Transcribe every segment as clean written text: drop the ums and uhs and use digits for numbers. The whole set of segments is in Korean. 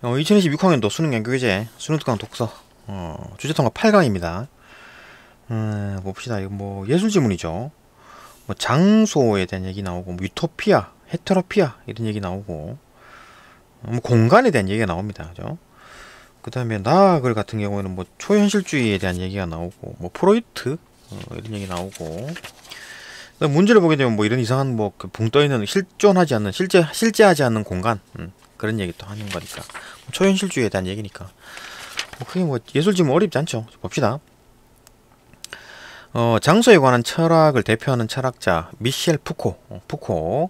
2020 6학년도 수능 연구교재 수능특강 독서 주제통과 8강입니다. 봅시다. 이거 뭐 예술지문이죠. 뭐 장소에 대한 얘기 나오고, 뭐 유토피아, 헤테로피아 이런 얘기 나오고, 뭐 공간에 대한 얘기가 나옵니다. 그죠? 그 다음에 나글 같은 경우에는 뭐 초현실주의에 대한 얘기가 나오고, 뭐 프로이트 이런 얘기 나오고, 문제를 보게 되면 뭐 이런 이상한 뭐 붕 떠있는 실존하지 않는 실제하지 않는 공간, 그런 얘기 또 하는 거니까 초현실주의에 대한 얘기니까 그게 뭐 예술지문 어렵지 않죠. 봅시다. 장소에 관한 철학을 대표하는 철학자 미셸 푸코는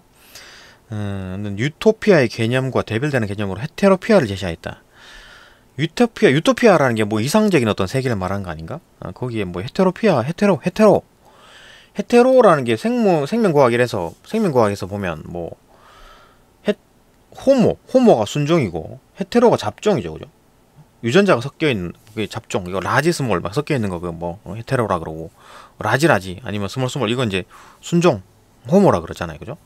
유토피아의 개념과 대별되는 개념으로 헤테로피아를 제시하였다. 유토피아라는 게 뭐 이상적인 어떤 세계를 말하는 거 아닌가? 거기에 뭐 헤테로라는 게 생명과학에서 보면 뭐 호모가 순종이고 헤테로가 잡종이죠, 그죠? 유전자가 섞여 있는 그게 잡종. 이거 라지 스몰 막 섞여 있는 거 그 뭐 헤테로라 그러고, 라지 아니면 스몰 이건 이제 순종 호모라 그러잖아요, 그죠?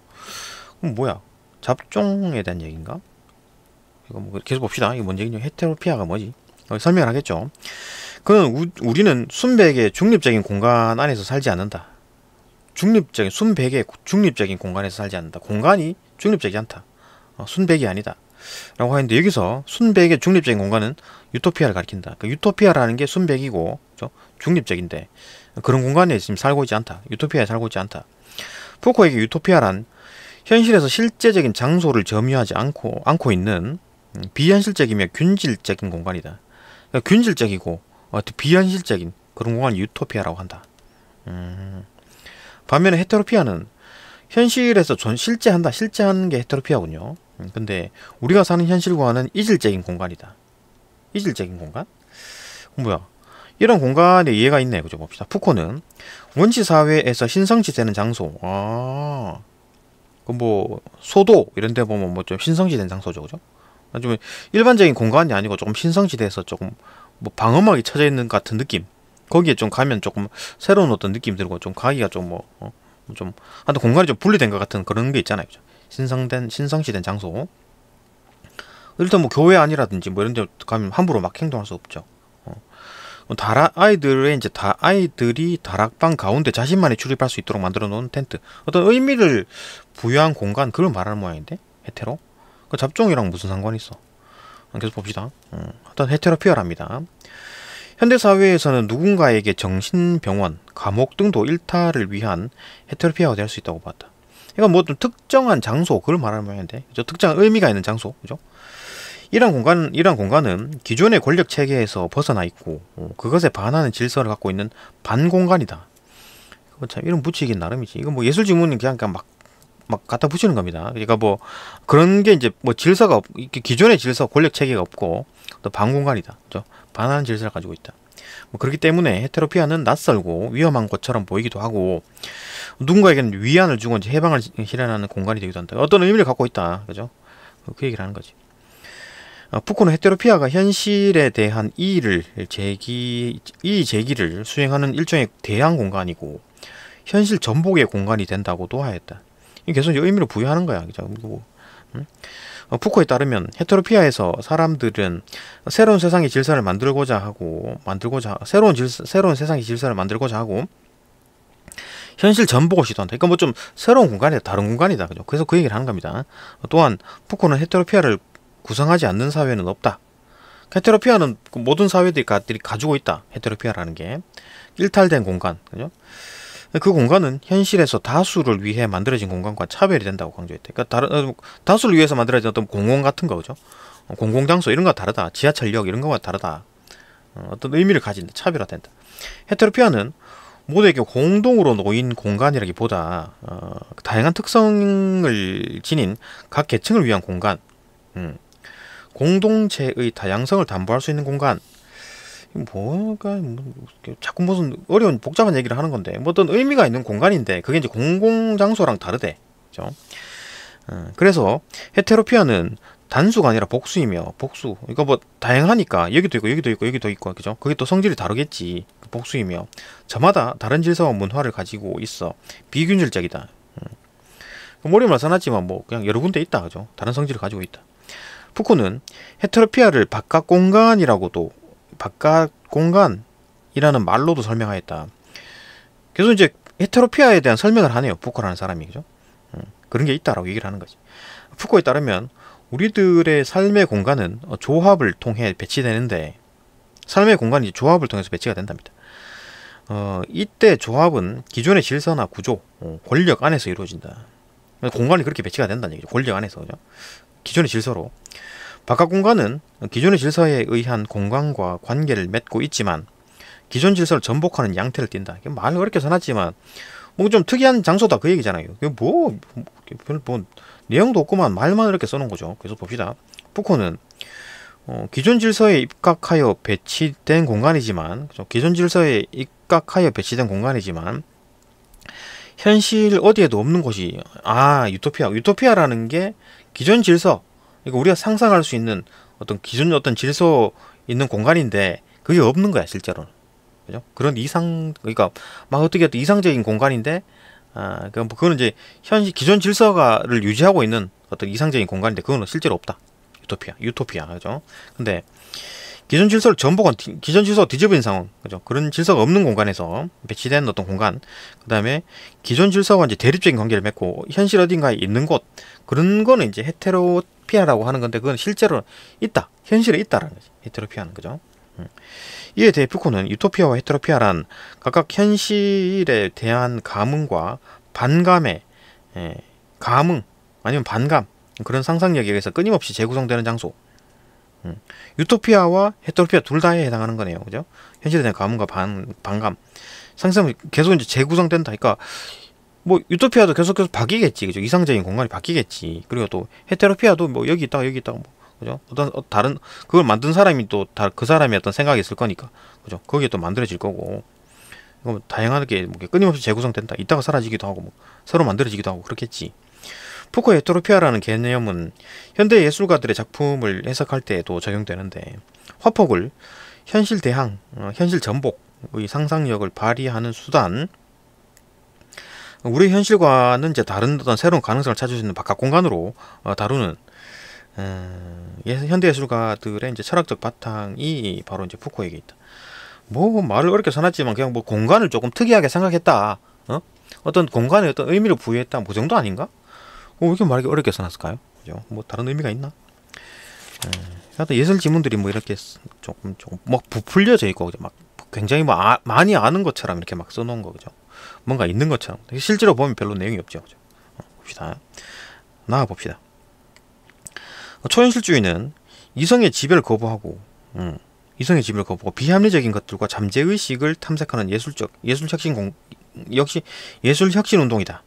그럼 뭐야? 잡종에 대한 얘기인가? 이거 뭐 계속 봅시다. 이거 뭔 얘기냐? 헤테로피아가 뭐지? 설명을 하겠죠. 우리는 순백의 중립적인 공간 안에서 살지 않는다. 순백의 중립적인 공간에서 살지 않는다. 공간이 중립적이지 않다. 순백이 아니다 라고 하는데, 여기서 순백의 중립적인 공간은 유토피아를 가리킨다. 그러니까 유토피아라는 게 순백이고, 그렇죠? 중립적인데 그런 공간에 지금 살고 있지 않다. 유토피아에 살고 있지 않다. 푸코에게 유토피아란 현실에서 실제적인 장소를 점유하지 않고 있는 비현실적이며 균질적인 공간이다. 그러니까 균질적이고 비현실적인 그런 공간을 유토피아라고 한다. 반면에 헤테로피아는 현실에서 실제하는 게 헤테로피아군요. 근데 우리가 사는 현실과는 이질적인 공간이다. 이질적인 공간? 뭐야? 이런 공간에 이해가 있네. 그죠? 봅시다. 푸코는 원시사회에서 신성시되는 장소. 그 뭐 소도 이런 데 보면 뭐 좀 신성시된 장소죠. 그죠? 좀 일반적인 공간이 아니고 조금 신성시대에서 조금 뭐 방어막이 쳐져 있는 같은 느낌. 거기에 좀 가면 조금 새로운 어떤 느낌 들고, 좀 가기가 좀 좀 하여튼 공간이 좀 분리된 것 같은 그런 게 있잖아요. 그죠? 신성시된 장소. 일단 뭐 교회 아니라든지 뭐 이런 데 가면 함부로 막 행동할 수 없죠. 아이들이 다락방 가운데 자신만이 출입할 수 있도록 만들어 놓은 텐트. 어떤 의미를 부여한 공간, 그걸 말하는 모양인데? 헤테로? 그 잡종이랑 무슨 상관이 있어? 계속 봅시다. 일단 헤테로피아랍니다. 현대사회에서는 누군가에게 정신병원, 감옥 등도 일탈을 위한 헤테로피아가 될 수 있다고 봤다. 이건 뭐 좀 특정한 장소, 그걸 말하는 모양인데, 그죠? 특정한 의미가 있는 장소, 그죠? 이런 공간은 기존의 권력 체계에서 벗어나 있고, 그것에 반하는 질서를 갖고 있는 반공간이다. 참 이런 붙이긴 나름이지. 이거 뭐 예술지문은 그냥 막 갖다 붙이는 겁니다. 그러니까 뭐 그런 게 이제 뭐 질서가 기존의 질서, 권력 체계가 없고 또 반공간이다. 그죠? 반하는 질서를 가지고 있다. 뭐 그렇기 때문에 헤테로피아는 낯설고 위험한 것처럼 보이기도 하고, 누군가에게는 위안을 주고 이제 해방을 실현하는 공간이 되기도 한다. 어떤 의미를 갖고 있다. 그죠? 그 얘기를 하는 거지. 푸코는 헤테로피아가 현실에 대한 이의 제기를 수행하는 일종의 대항 공간이고 현실 전복의 공간이 된다고도 하였다. 계속 의미를 부여하는 거야. 그죠? 푸코에 따르면 헤테로피아에서 사람들은 새로운 세상의 질서를 새로운 세상의 질서를 만들고자 하고 현실 전복을 시도한다. 그러니까 뭐 좀 새로운 공간이다, 다른 공간이다. 그죠? 그래서 그 얘기를 하는 겁니다. 또한 푸코는 헤테로피아를 구성하지 않는 사회는 없다. 헤테로피아는 모든 사회들이 가지고 있다. 헤테로피아라는 게 일탈된 공간, 그죠? 그 공간은 현실에서 다수를 위해 만들어진 공간과 차별이 된다고 강조했대. 그러니까 다수를 위해서 만들어진 어떤 공공 같은 거, 그죠? 공공장소 이런 거와 다르다. 지하철역 이런 거와 다르다. 어떤 의미를 가진다. 차별화된다. 헤테로피아는 모두에게 공동으로 놓인 공간이라기보다 다양한 특성을 지닌 각 계층을 위한 공간, 공동체의 다양성을 담보할 수 있는 공간. 자꾸 무슨 어려운 복잡한 얘기를 하는 건데, 뭐 어떤 의미가 있는 공간인데 그게 이제 공공장소랑 다르대. 그죠? 그래서 헤테로피아는 단수가 아니라 복수이며, 이거 뭐 다양하니까 여기도 있고 그죠? 그게 또 성질이 다르겠지. 복수이며 저마다 다른 질서와 문화를 가지고 있어 비균질적이다. 머리만 써놨지만 뭐 그냥 여러 군데 있다. 그죠? 다른 성질을 가지고 있다. 푸코는 헤테로피아를 바깥 공간이라고도 바깥 공간이라는 말로도 설명하였다. 그래서 이제 헤테로피아에 대한 설명을 하네요. 푸코라는 사람이. 그죠? 그런 게 있다라고 얘기를 하는 거지. 푸코에 따르면 우리들의 삶의 공간은 조합을 통해 배치되는데 삶의 공간이 조합을 통해서 배치가 된답니다. 이때 조합은 기존의 질서나 구조, 권력 안에서 이루어진다. 공간이 그렇게 배치가 된다는 얘기죠. 권력 안에서. 그죠? 기존의 질서로. 바깥 공간은 기존의 질서에 의한 공간과 관계를 맺고 있지만 기존 질서를 전복하는 양태를 띈다. 말 어렵게 써놨지만 뭐 좀 특이한 장소다 그 얘기잖아요. 별 내용도 없구만 말만 이렇게 써놓은 거죠. 그래서 봅시다. 푸코는 기존 질서에 입각하여 배치된 공간이지만 기존 질서에 입각하여 배치된 공간이지만 현실 어디에도 없는 곳이 유토피아라는 게 기존 질서, 그러니까 우리가 상상할 수 있는 어떤 기존 어떤 질서 있는 공간인데 그게 없는 거야 실제로는. 그죠? 그런 그러니까 막 어떻게 이상적인 공간인데 그거는 이제 기존 질서를 유지하고 있는 어떤 이상적인 공간인데 그거는 실제로 없다. 유토피아. 그죠? 근데 기존 질서를 기존 질서가 뒤집어진 상황. 그죠? 그런 질서가 없는 공간에서 배치된 어떤 공간. 그다음에 기존 질서와 이제 대립적인 관계를 맺고 현실 어딘가에 있는 곳. 그런 거는 이제 헤테로피아라고 하는 건데 그건 실제로 있다. 현실에 있다라는 거지. 헤테로피아는. 그죠? 이에 대해 푸코는 유토피아와 헤테로피아란 각각 현실에 대한 감흥과 반감의 감흥 아니면 반감 그런 상상력에 의해서 끊임없이 재구성되는 장소. 유토피아와 헤테로피아 둘 다에 해당하는 거네요. 그죠? 현실에 대한 감흥과 반감. 상상이 계속 이제 재구성된다. 그러니까 뭐 유토피아도 계속해서 바뀌겠지. 그죠? 이상적인 공간이 바뀌겠지. 그리고 또 헤테로피아도 뭐 여기 있다가 뭐 그죠? 어떤 다른 그걸 만든 사람이 또 그 사람의 어떤 생각이 있을 거니까. 그죠? 거기에 또 만들어질 거고. 이거 다양하게 뭐 끊임없이 재구성된다. 이따가 사라지기도 하고 뭐 새로 만들어지기도 하고 그렇겠지. 푸코의 헤테로피아라는 개념은 현대 예술가들의 작품을 해석할 때에도 적용되는데 화폭을 현실 대항, 현실 전복의 상상력을 발휘하는 수단, 우리 현실과는 이제 다른 어떤 새로운 가능성을 찾을 수 있는 바깥 공간으로 다루는 현대 예술가들의 이제 철학적 바탕이 바로 이제 푸코에게 있다. 뭐 말을 어렵게 써놨지만 그냥 뭐 공간을 조금 특이하게 생각했다. 어떤 공간에 어떤 의미를 부여했다. 뭐 정도 아닌가? 왜 이렇게 말이 어렵게 써놨을까요? 그죠? 뭐 다른 의미가 있나? 하여튼 예술 지문들이 뭐 이렇게 조금 막 부풀려져 있고 그죠? 막 굉장히 뭐 많이 아는 것처럼 이렇게 막 써놓은 거 그죠? 뭔가 있는 것처럼. 실제로 보면 별로 내용이 없죠. 그죠? 봅시다. 나와봅시다. 초현실주의는 이성의 지배를 거부하고 비합리적인 것들과 잠재의식을 탐색하는 예술 혁신 운동이다.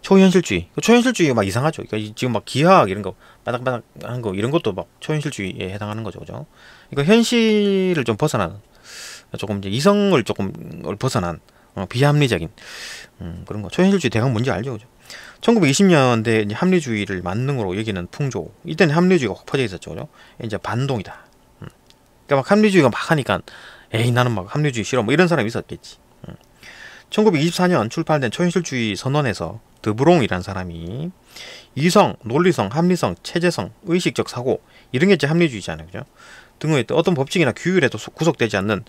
초현실주의가 막 이상하죠. 그러니까 지금 막 기하학 이런 거 바닥바닥 하는 거 이런 것도 막 초현실주의에 해당하는 거죠. 그죠? 그러니까 현실을 좀 벗어난 조금 이제 이성을 조금 벗어난 비합리적인 그런 거. 초현실주의 대강 뭔지 알죠. 그죠? 1920년대 이제 합리주의를 만능으로 여기는 풍조. 이때는 합리주의가 확 퍼져 있었죠. 그죠? 이제 반동이다. 그러니까 막 합리주의가 막 하니까 에이 나는 막 합리주의 싫어 뭐 이런 사람이 있었겠지. 1924년 출판된 초현실주의 선언에서 드브롱이라는 사람이 이성, 논리성, 합리성, 체제성, 의식적 사고 이런 게 이제 합리주의잖아요. 그죠? 등의 어떤 법칙이나 규율에도 구속되지 않는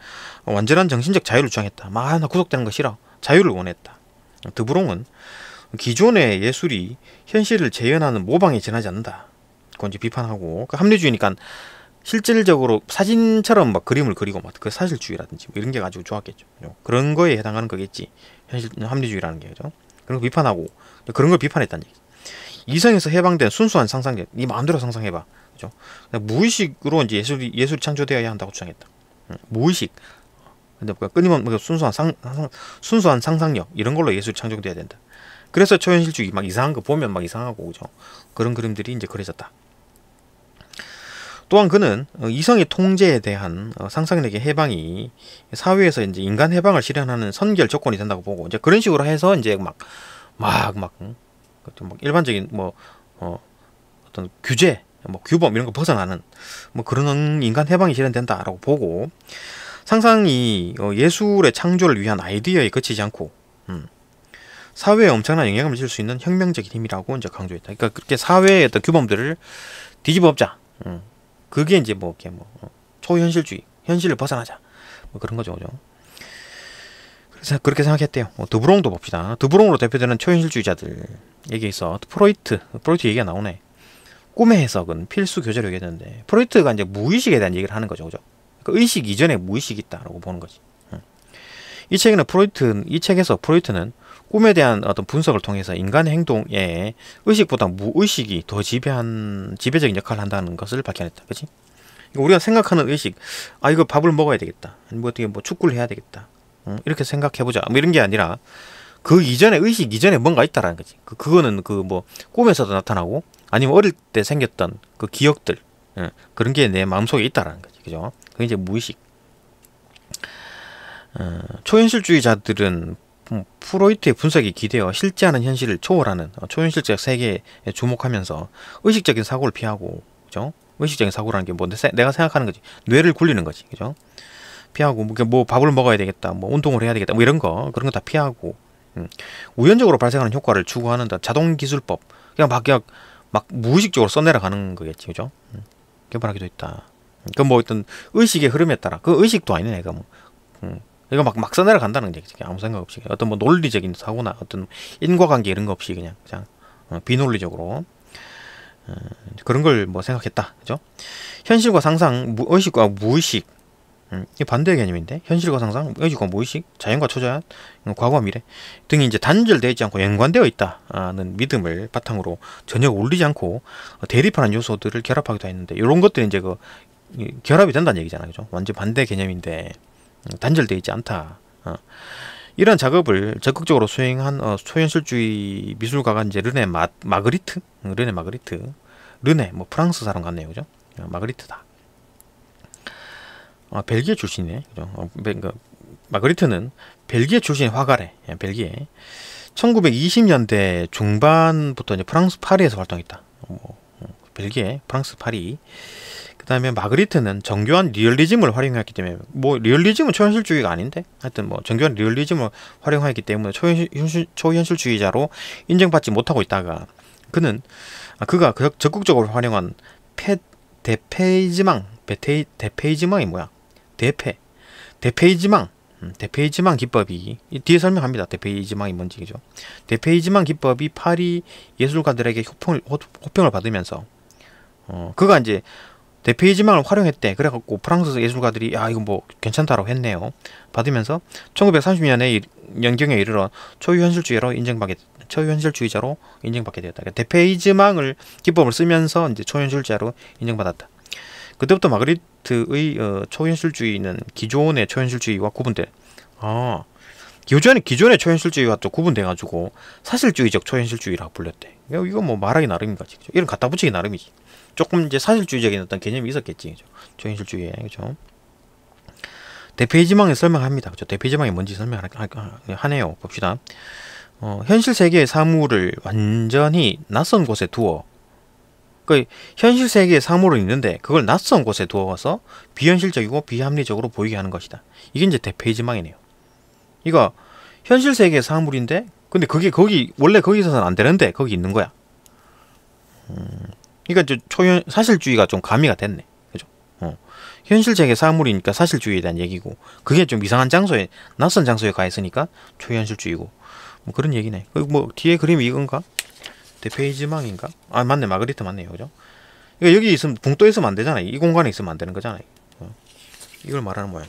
완전한 정신적 자유를 주장했다. 나 구속되는 거 싫어. 자유를 원했다. 드브롱은 기존의 예술이 현실을 재현하는 모방에 지나지 않는다. 그건 이제 비판하고 합리주의니까 실질적으로 사진처럼 막 그림을 그리고 막 그 사실주의라든지 뭐 이런 게 가지고 좋았겠죠. 그런 거에 해당하는 거겠지. 현실 합리주의라는 게. 그죠? 그런 거 비판하고 그런 걸 비판했다는 얘기. 이성에서 해방된 순수한 상상력, 네 마음대로 상상해봐. 그죠? 무의식으로 이제 예술이 창조되어야 한다고 주장했다. 무의식. 근데 끊임없는 순수한 상상력 이런 걸로 예술이 창조돼야 된다. 그래서 초현실주의 막 이상한 거 보면 막 이상하고 그죠? 그런 그림들이 이제 그려졌다. 또한 그는 이성의 통제에 대한 상상력의 해방이 사회에서 이제 인간 해방을 실현하는 선결 조건이 된다고 보고 이제 그런 식으로 해서 이제 막 일반적인 뭐 어떤 규제, 뭐 규범 이런 거 벗어나는 뭐 그런 인간 해방이 실현된다라고 보고 상상이 예술의 창조를 위한 아이디어에 그치지 않고 사회에 엄청난 영향을 미칠 수 있는 혁명적인 힘이라고 이제 강조했다. 그러니까 그렇게 사회의 어떤 규범들을 뒤집어 엎자. 그게 이제 뭐 이렇게 뭐 초현실주의, 현실을 벗어나자 뭐 그런 거죠, 그죠? 그래서 그렇게 생각했대요. 드브롱도 봅시다. 드브롱으로 대표되는 초현실주의자들에게 있어 프로이트 얘기가 나오네. 꿈의 해석은 필수 교재로 얘기했는데, 프로이트가 이제 무의식에 대한 얘기를 하는 거죠, 그죠? 그러니까 의식 이전에 무의식이 있다라고 보는 거지. 이 책에서 프로이트는 꿈에 대한 어떤 분석을 통해서 인간의 행동에 의식보다 무의식이 더 지배적인 역할을 한다는 것을 밝혀냈다. 그치? 우리가 생각하는 의식, 이거 밥을 먹어야 되겠다. 뭐 어떻게 뭐 축구를 해야 되겠다. 이렇게 생각해보자. 뭐 이런 게 아니라, 그 이전에, 의식 이전에 뭔가 있다라는 거지. 그거는 그 뭐 꿈에서도 나타나고, 아니면 어릴 때 생겼던 그 기억들, 그런 게 내 마음속에 있다라는 거지. 그죠? 그게 이제 무의식. 초현실주의자들은 프로이트의 분석이 기대어 실제하는 현실을 초월하는 초현실적 세계에 주목하면서 의식적인 사고를 피하고, 그죠? 의식적인 사고라는 게 뭐 내가 생각하는 거지. 뇌를 굴리는 거지. 그죠? 피하고, 뭐 밥을 먹어야 되겠다, 뭐 운동을 해야 되겠다, 뭐 이런 거, 그런 거 다 피하고, 우연적으로 발생하는 효과를 추구하는 자동 기술법, 그냥 막 무의식적으로 써내려가는 거겠지, 그죠? 개발하기도 했다. 그 뭐 어떤 의식의 흐름에 따라, 그 의식도 아니네, 내가 뭐, 이거 막 써내려간다는 얘기지. 아무 생각 없이 어떤 뭐 논리적인 사고나 어떤 인과관계 이런 거 없이 그냥 비논리적으로 그런 걸 뭐 생각했다, 그죠? 현실과 상상, 의식과 무의식, 이 반대의 개념인데, 현실과 상상, 의식과 무의식, 자연과 초자연, 과거와 미래 등이 이제 단절되어 있지 않고 연관되어 있다는 믿음을 바탕으로 전혀 어울리지 않고 대립하는 요소들을 결합하기도 했는데, 이런 것들이 이제 결합이 된다는 얘기잖아요, 그죠? 완전 반대 개념인데 단절되어 있지 않다. 이런 작업을 적극적으로 수행한 초현실주의 미술가가 이제 르네 마그리트, 르네 뭐 프랑스 사람 같네요, 그죠? 마그리트다. 벨기에 출신이네, 그죠? 마그리트는 벨기에 출신의 화가래. 벨기에 1920년대 중반부터 이제 프랑스 파리에서 활동했다. 벨기에, 프랑스 파리. 그 다음에 마그리트는 정교한 리얼리즘을 활용했기 때문에, 뭐 리얼리즘은 초현실주의가 아닌데, 하여튼 뭐 정교한 리얼리즘을 활용했기 때문에 초현실주의자로 인정받지 못하고 있다가, 그가 적극적으로 활용한 대페이지망이 뭐야? 대페이지망 기법이, 뒤에 설명합니다. 대페이지망이 뭔지, 그죠? 대페이지망 기법이 파리 예술가들에게 호평을 받으면서, 그가 이제 대페이지망을 활용했대. 그래갖고 프랑스 예술가들이 이거 뭐 괜찮다라고 했네요. 받으면서 1930년에 연경에 이르러 초현실주의자로 인정받게 되었다. 그러니까 대페이지망을 기법을 쓰면서 이제 초현실주의자로 인정받았다. 그때부터 마그리트의 초현실주의는 기존의 초현실주의와 구분돼. 기존의 초현실주의와 또 구분돼가지고 사실주의적 초현실주의라고 불렸대. 이거 뭐 말하기 나름인 거지. 그죠? 이런 갖다 붙이기 나름이지. 조금 이제 사실주의적인 어떤 개념이 있었겠지, 그죠? 초현실주의에, 그죠? 대페이지망을 설명합니다, 그죠? 대페이지망이 뭔지 설명하네요. 봅시다. 현실 세계의 사물을 완전히 낯선 곳에 두어, 현실 세계의 사물은 있는데 그걸 낯선 곳에 두어서 비현실적이고 비합리적으로 보이게 하는 것이다. 이게 이제 대페이지망이네요. 이거 현실 세계의 사물인데, 근데 그게 원래 거기 있어서는 안 되는데 거기 있는 거야. 그러니까 사실주의가 좀 가미가 됐네, 그죠? 현실 세계 사물이니까 사실주의에 대한 얘기고, 그게 좀 이상한 장소에, 낯선 장소에 가 있으니까 초현실주의고, 뭐 그런 얘기네. 뭐 뒤에 그림이 이건가? 대페이지망인가? 맞네, 마그리트 맞네요, 그죠? 그러니까 여기 있으면 붕 떠 있으면 안 되잖아요. 이 공간에 있으면 안 되는 거잖아요. 이걸 말하는 모양.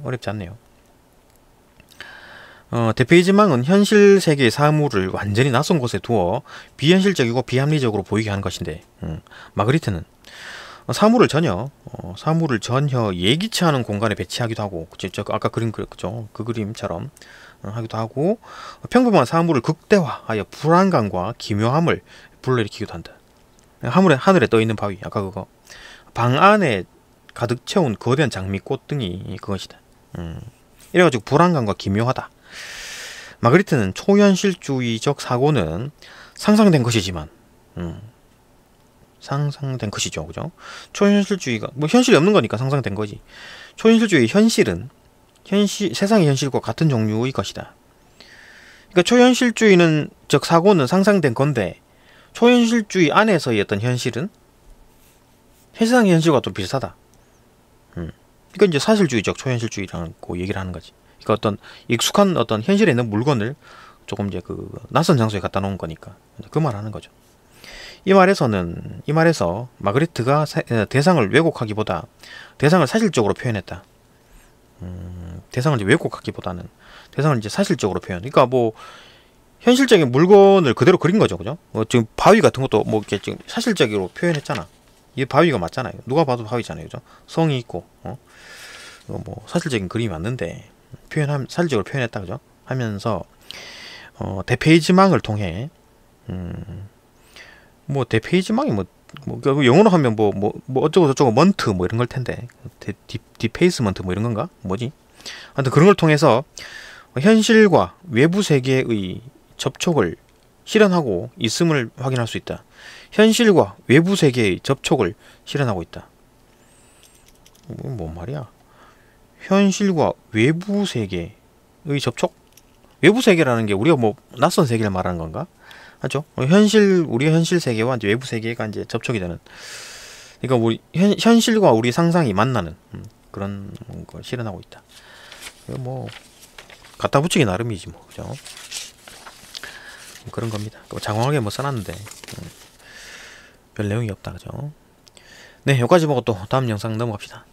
어렵지 않네요. 대페이지망은 현실 세계의 사물을 완전히 낯선 곳에 두어 비현실적이고 비합리적으로 보이게 하는 것인데, 마그리트는 사물을 전혀 예기치 않은 공간에 배치하기도 하고, 아까 그림 그죠? 그 그림처럼 하기도 하고, 평범한 사물을 극대화하여 불안감과 기묘함을 불러일으키기도 한다. 하늘에 떠 있는 바위, 아까 그거, 방 안에 가득 채운 거대한 장미꽃 등이 그것이다. 이래가지고 불안감과 기묘하다. 마그리트는 초현실주의적 사고는 상상된 것이지만, 상상된 것이죠, 그죠? 초현실주의가 뭐 현실이 없는 거니까 상상된 거지. 초현실주의 현실은 세상의 현실과 같은 종류의 것이다. 그러니까 초현실주의는 즉 사고는 상상된 건데, 초현실주의 안에서의 어떤 현실은 세상의 현실과 또 비슷하다. 그러니까 이제 사실주의적 초현실주의라고 얘기를 하는 거지. 그러니까 어떤 익숙한 어떤 현실에 있는 물건을 조금 이제 그 낯선 장소에 갖다 놓은 거니까 그 말하는 거죠. 이 말에서 마그리트가 대상을 왜곡하기보다 대상을 사실적으로 표현했다. 대상을 이제 왜곡하기보다는 대상을 이제 사실적으로 표현. 그러니까 뭐 현실적인 물건을 그대로 그린 거죠, 그죠? 지금 바위 같은 것도 뭐 이렇게 지금 사실적으로 표현했잖아. 이 바위가 맞잖아요. 누가 봐도 바위잖아요, 그죠? 성이 있고, 뭐 사실적인 그림이 맞는데 사실적으로 표현했다, 그죠? 하면서 대페이지망을 통해 뭐 대페이지망이 뭐 영어로 하면 뭐 어쩌고 저쩌고 먼트 뭐 이런 걸 텐데 디페이스먼트 뭐 이런 건가? 뭐지? 아무튼 그런 걸 통해서 현실과 외부 세계의 접촉을 실현하고 있음을 확인할 수 있다. 현실과 외부 세계의 접촉을 실현하고 있다. 뭔 말이야? 현실과 외부 세계의 접촉? 외부 세계라는 게 우리가 뭐 낯선 세계를 말하는 건가? 맞죠? 우리의 현실 세계와 이제 외부 세계가 이제 접촉이 되는. 그러니까 우리 현실과 우리 상상이 만나는 그런 걸 실현하고 있다. 뭐 갖다 붙이기 나름이지 뭐, 그죠? 그런 겁니다. 장황하게 뭐 써놨는데 별 내용이 없다, 그죠? 네, 여기까지 보고 또 다음 영상 넘어갑시다.